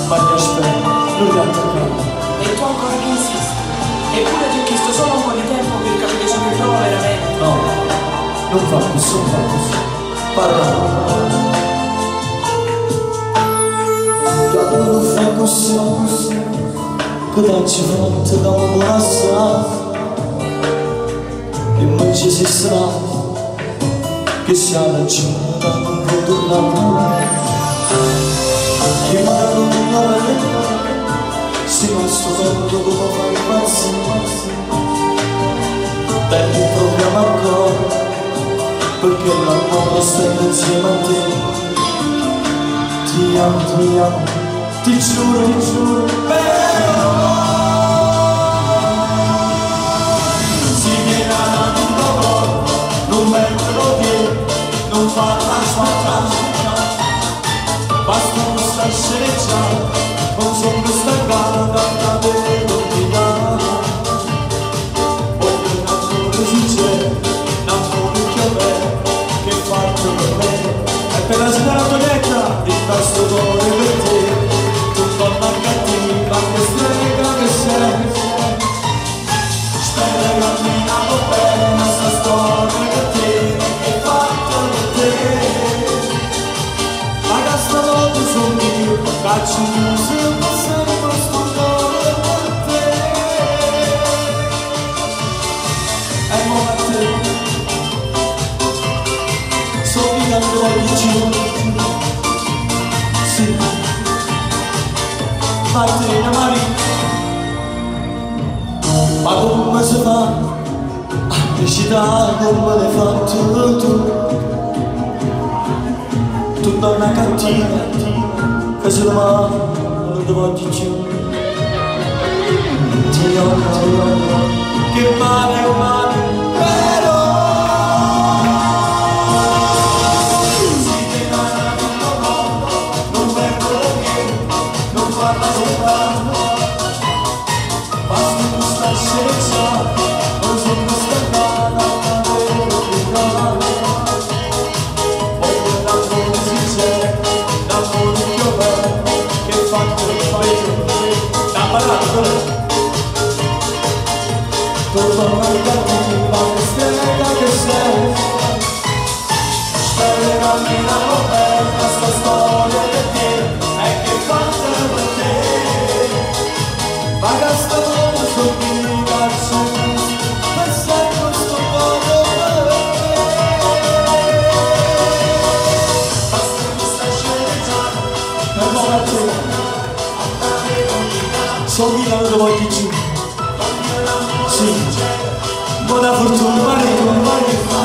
ma ti aspetto, non ti attaccare. E tu ancora che insisti? Eppure ti ho chiesto solo un po' di tempo per capire ciò che provo veramente. No, non fa così, non fa così. Parla. Quando non fa così, che ci fronte da un buon assai, e non ci si sa che siamo giunta non può tornare. Che magari non è, se non sto vendo come fa impazzire, perdi il problema ancora, perché l'amore sta insieme a te. Ti amo, ti giuro, però si viene a non metterlo via, non farla sfattare, basta non star sceneggiando, non sono stancato da vedere l'obbligata. Voglio un amore sincero, un amore che ho bello, che faccio per me, e per la signora Antonietta, il tasto d'oro per te, tu donna cattiva, che strega che sei, spero che almeno bene sta storia che te, che è fatta per te, ma che stavolta sono io, caccio chiuso, ma sempre scordato per te, e mo' a te, sono vivendo ogni giorno, sì, Martina Maria, ma come si fa a recitare come l'hai fatto tu? Tu donna cattiva, che se la mano non ti voglio più. Ti amo, che male, però si ti dà non perdo niente, non parla soltanto, basta non star scegliendo, non sono stancato da vedere l'obbligata. Voglio un amore sincero, un amore che ho bello, che fatto per fare da ballare. Tu donna cattiva, che strega che sei, spero che almeno bella sta storia per te, e che fatta per te, ma che stavolta sono io cazzo, per sempre sto modo per te, basta che stai sceneggiando, per mo' a te, sono io che lo voglio giù, sì, buona fortuna, Mario.